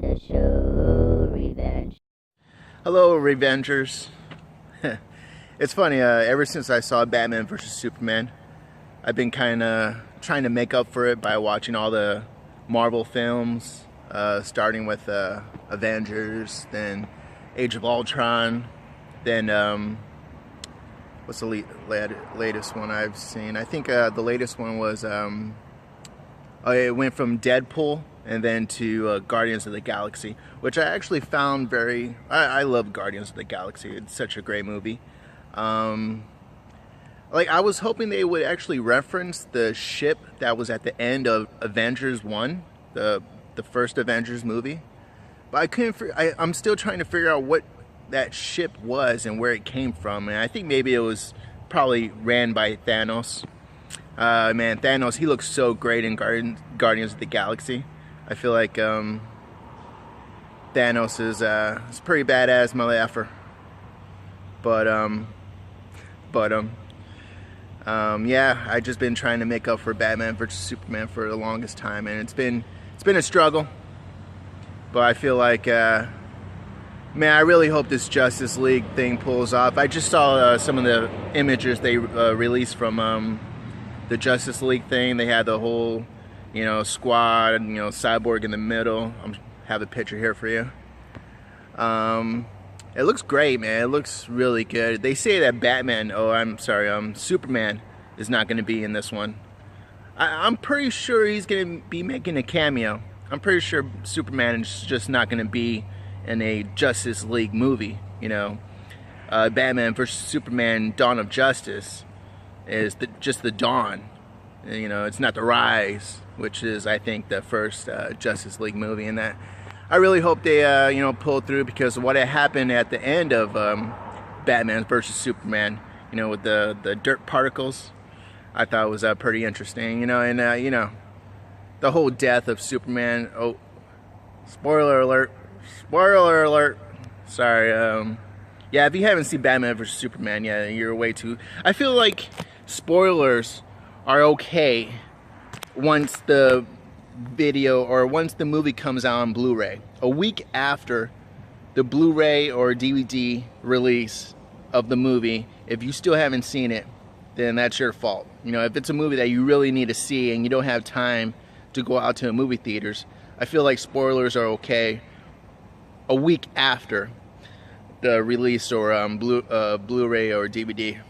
the show, Revenge. Hello, Revengers. It's funny, ever since I saw Batman vs. Superman, I've been kind of trying to make up for it by watching all the Marvel films, starting with Avengers, then Age of Ultron, then what's the latest one I've seen? I think the latest one was, it went from Deadpool and then to Guardians of the Galaxy, which I actually found I love Guardians of the Galaxy. It's such a great movie. Like, I was hoping they would actually reference the ship that was at the end of Avengers 1, the first Avengers movie. But I couldn't, I'm still trying to figure out what that ship was and where it came from. And I think maybe it was probably ran by Thanos. Man, Thanos, he looks so great in Guardians of the Galaxy. I feel like Thanos is pretty badass motherfucker. Yeah, I've just been trying to make up for Batman vs. Superman for the longest time, and it's been a struggle. But I feel like, man, I really hope this Justice League thing pulls off. I just saw some of the images they released from the Justice League thing. They had the whole, squad, Cyborg in the middle. I have a picture here for you. It looks great, man. It looks really good. They say that Superman is not going to be in this one. I'm pretty sure he's going to be making a cameo. I'm pretty sure Superman is just not going to be in a Justice League movie, Batman vs. Superman Dawn of Justice is just the dawn. It's not the rise, which is, I think, the first Justice League movie, and that I really hope they pull through, because what had happened at the end of Batman vs. Superman, with the dirt particles, I thought was pretty interesting, and the whole death of Superman. Oh, spoiler alert! Sorry. Yeah, if you haven't seen Batman vs. Superman, yeah, you're way too. I feel like spoilers are okay once the video or once the movie comes out on Blu-ray. A week after the Blu-ray or DVD release of the movie, if you still haven't seen it, then that's your fault. If it's a movie that you really need to see and you don't have time to go out to the movie theaters, I feel like spoilers are okay a week after the release or Blu-ray or DVD.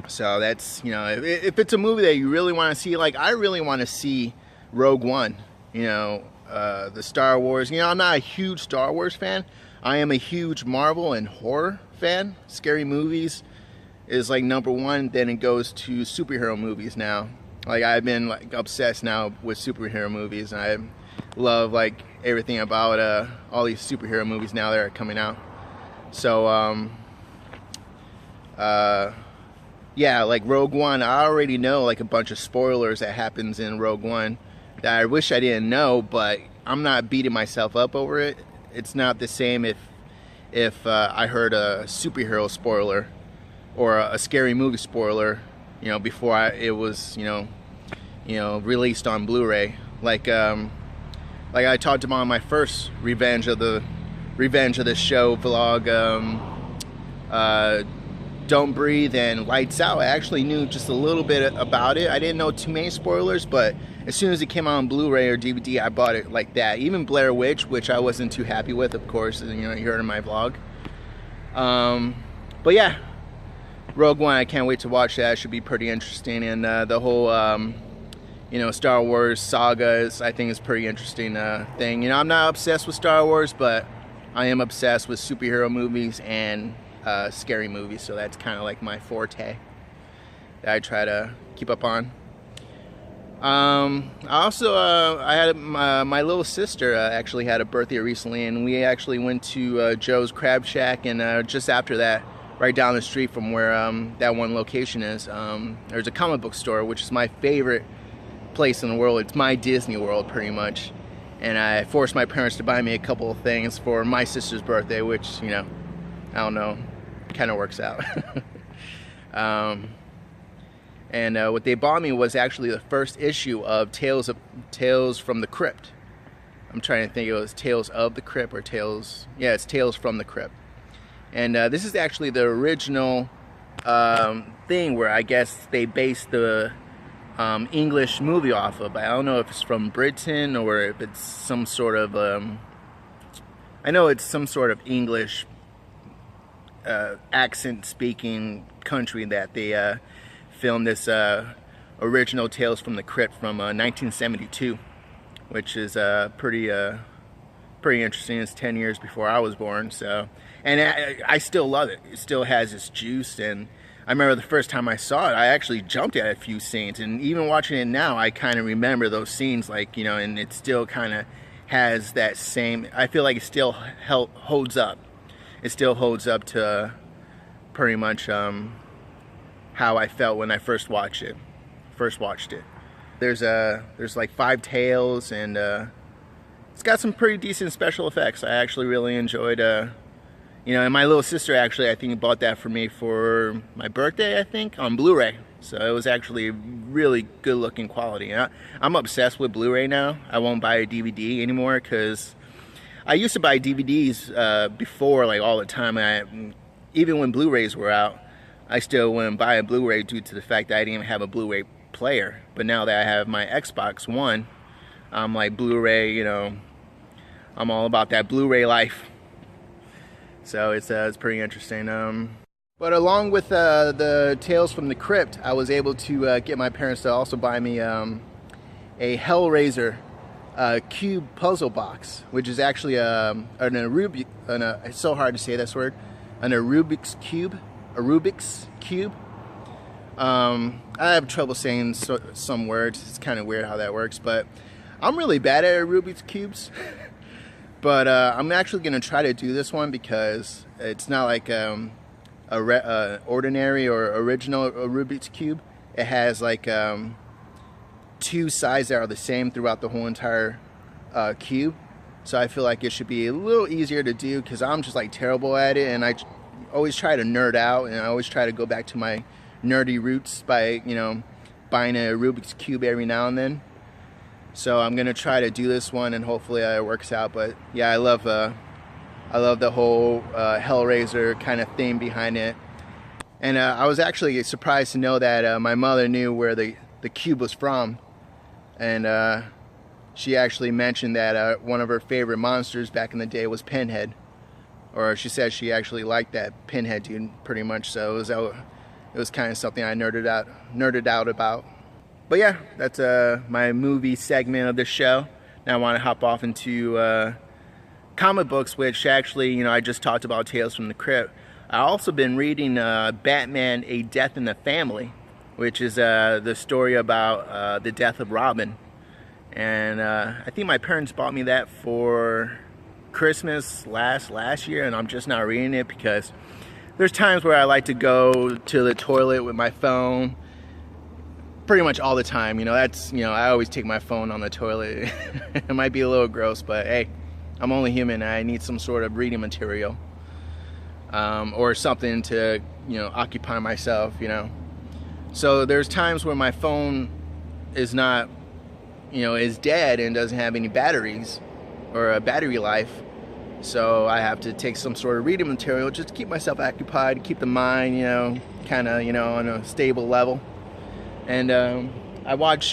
So that's, if it's a movie that you really want to see, like I really want to see Rogue One, the Star Wars. I'm not a huge Star Wars fan. I am a huge Marvel and horror fan. Scary movies is like number one. Then it goes to superhero movies now. Like, I've been like obsessed now with superhero movies, and I love like everything about all these superhero movies now that are coming out. So yeah, like Rogue One, I already know like a bunch of spoilers that happens in Rogue One that I wish I didn't know, but I'm not beating myself up over it. It's not the same if I heard a superhero spoiler or a scary movie spoiler, before it was, released on Blu-ray. Like I talked about on my first Revenge of the Show vlog, Don't Breathe and Lights Out. I actually knew just a little bit about it. I didn't know too many spoilers, but as soon as it came out on Blu-ray or DVD, I bought it like that. Even Blair Witch, which I wasn't too happy with, of course, you heard in my vlog. But yeah, Rogue One, I can't wait to watch that. It should be pretty interesting, and the whole Star Wars saga I think is a pretty interesting thing. I'm not obsessed with Star Wars, but I am obsessed with superhero movies and scary movies, so that's kind of like my forte that I try to keep up on. I had my little sister actually had a birthday recently, and we actually went to Joe's Crab Shack, and just after that, right down the street from where that one location is, there's a comic book store, which is my favorite place in the world. It's my Disney World, pretty much. And I forced my parents to buy me a couple of things for my sister's birthday, which, I don't know, kind of works out. And what they bought me was actually the first issue of Tales from the Crypt. I'm trying to think, it was Tales of the Crypt or Tales, yeah, it's Tales from the Crypt. And this is actually the original thing where I guess they based the English movie off of. I don't know if it's from Britain or if it's some sort of, I know it's some sort of English accent speaking country that they filmed this original Tales from the Crypt from 1972, which is pretty interesting. It's 10 years before I was born, so, and I still love it. It still has its juice, and I remember the first time I saw it, I actually jumped at a few scenes, and even watching it now, I kind of remember those scenes, like, you know, and it still kind of has that same, I feel like it still holds up. It still holds up to pretty much how I felt when I first watched it. There's like 5 tales, and it's got some pretty decent special effects. I actually really enjoyed you know, and my little sister actually, I think, bought that for me for my birthday, I think, on Blu-ray. So it was actually really good looking quality. I'm obsessed with Blu-ray now. I won't buy a DVD anymore because I used to buy DVDs before, like, all the time. Even when Blu-rays were out, I still wouldn't buy a Blu-ray due to the fact that I didn't even have a Blu-ray player. But now that I have my Xbox One, I'm like, Blu-ray, you know, I'm all about that Blu-ray life. So it's pretty interesting. But along with the Tales from the Crypt, I was able to get my parents to also buy me a Hellraiser cube puzzle box, which is actually it's so hard to say this word, a Rubik's cube. I have trouble saying some words. It's kind of weird how that works, but I'm really bad at Rubik's cubes. But I'm actually going to try to do this one because it's not like ordinary or original Rubik's cube. It has like 2 sides that are the same throughout the whole entire cube. So I feel like it should be a little easier to do because I'm just like terrible at it, and I always try to nerd out, and I always try to go back to my nerdy roots by, you know, buying a Rubik's cube every now and then. So I'm gonna try to do this one, and hopefully it works out. But yeah, I love the whole Hellraiser kind of theme behind it. And I was actually surprised to know that my mother knew where the cube was from, and she actually mentioned that one of her favorite monsters back in the day was Pinhead, or she said she actually liked that Pinhead dude pretty much. So it was kind of something I nerded out about. But yeah, that's my movie segment of the show. Now I want to hop off into comic books, which actually, you know, I just talked about Tales from the Crypt. I've also been reading Batman: A Death in the Family, which is the story about the death of Robin. And I think my parents bought me that for Christmas last year, and I'm just not reading it because there's times where I like to go to the toilet with my phone. Pretty much all the time, you know, that's, you know, I always take my phone on the toilet. It might be a little gross, but hey, I'm only human, and I need some sort of reading material. Or something to, you know, occupy myself, you know. So there's times where my phone is not, you know, is dead and doesn't have any batteries or a battery life. So I have to take some sort of reading material just to keep myself occupied, keep the mind, you know, kind of, you know, on a stable level. And I was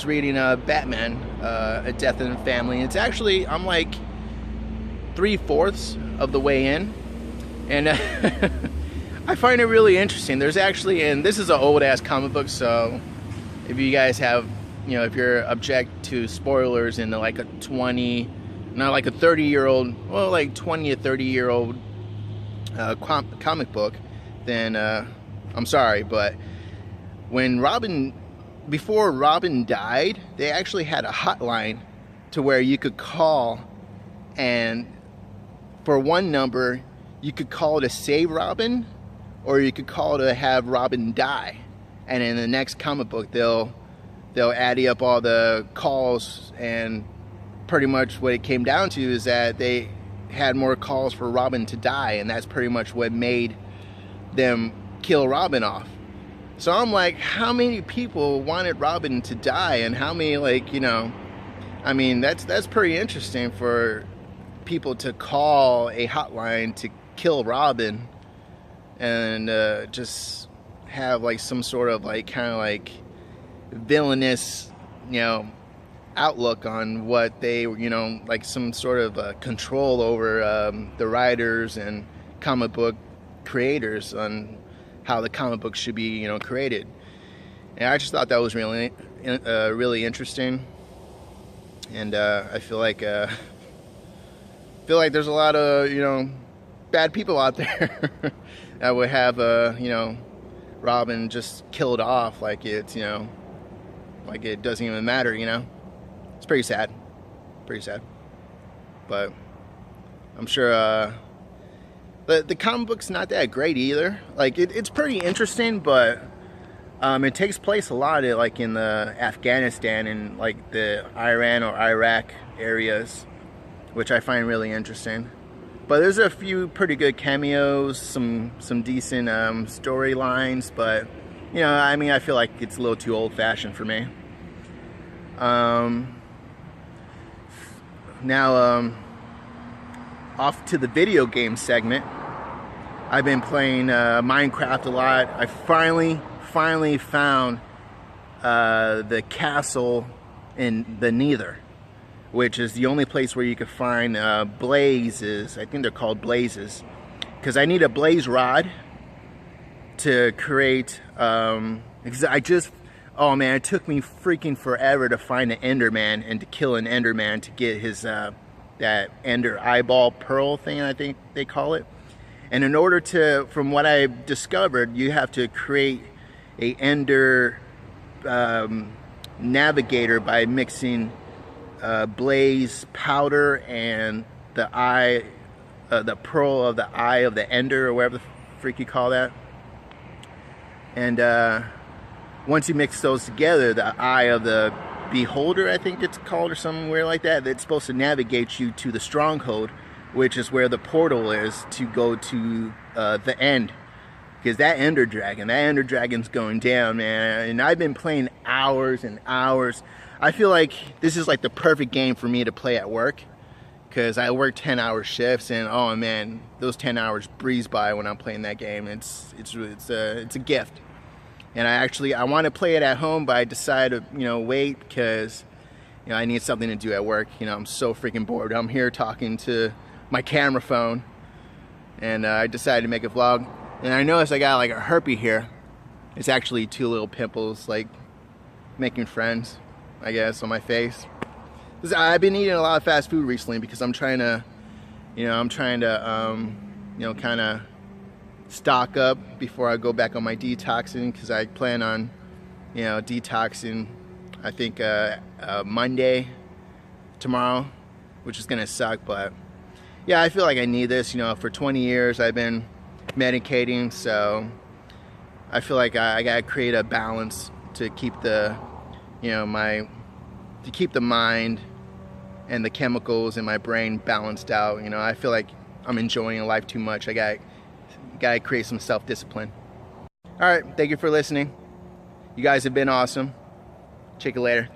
reading Batman, A Death in the Family. It's actually, I'm like 3/4 of the way in, and I find it really interesting. There's actually, and this is an old ass comic book, so if you guys have, you know, if you're object to spoilers in like a 20, not like a 30-year-old, well, like 20 or 30-year-old comic book, then I'm sorry, but before Robin died, they actually had a hotline to where you could call, and for one number, you could call to save Robin, or you could call to have Robin die. And in the next comic book, they'll add up all the calls, and pretty much what it came down to is that they had more calls for Robin to die, and that's pretty much what made them kill Robin off. So I'm like, how many people wanted Robin to die, and how many, like, you know, I mean, that's pretty interesting for people to call a hotline to kill Robin and just have like some sort of like kind of like villainous, you know, outlook on what they, you know, like some sort of control over the writers and comic book creators on how the comic book should be, you know, created. And I just thought that was really really interesting. And I feel like there's a lot of, you know, bad people out there that would have you know, Robin just killed off like it's, you know, like it doesn't even matter, you know. It's pretty sad, but I'm sure the comic book's not that great either. Like it's pretty interesting, but it takes place a lot of, like in the Afghanistan and like the Iran or Iraq areas, which I find really interesting. But there's a few pretty good cameos, some decent storylines, but you know, I mean, I feel like it's a little too old-fashioned for me. Now, off to the video game segment. I've been playing Minecraft a lot. I finally found the castle in the Nether, which is the only place where you can find blazes. I think they're called blazes, because I need a blaze rod to create. Oh man, it took me freaking forever to find an Enderman and to kill an Enderman to get his that Ender eyeball pearl thing, I think they call it. And in order to, from what I've discovered, you have to create a Ender navigator by mixing blaze powder and the eye, the pearl of the eye of the Ender, or whatever the freak you call that. And once you mix those together, the eye of the beholder, I think it's called, or somewhere like that, it's supposed to navigate you to the stronghold, which is where the portal is to go to the end. Because that Ender Dragon's going down, man. And I've been playing hours and hours. I feel like this is like the perfect game for me to play at work, because I work 10-hour shifts, and oh man, those 10 hours breeze by when I'm playing that game. It's a gift. And I want to play it at home, but I decided to, you know, wait, because, you know, I need something to do at work. You know, I'm so freaking bored. I'm here talking to my camera phone, and I decided to make a vlog. And I noticed I got like a herpy here. It's actually 2 little pimples, like making friends, I guess, on my face. I've been eating a lot of fast food recently because I'm trying to, you know, kind of stock up before I go back on my detoxing, because I plan on, you know, detoxing, I think Monday, tomorrow, which is gonna suck, but yeah, I feel like I need this. You know, for 20 years I've been medicating, so I feel like I gotta create a balance to keep the, you know, to keep the mind and the chemicals in my brain balanced out. You know, I feel like I'm enjoying life too much. I gotta create some self-discipline. All right, thank you for listening. You guys have been awesome. Check you later.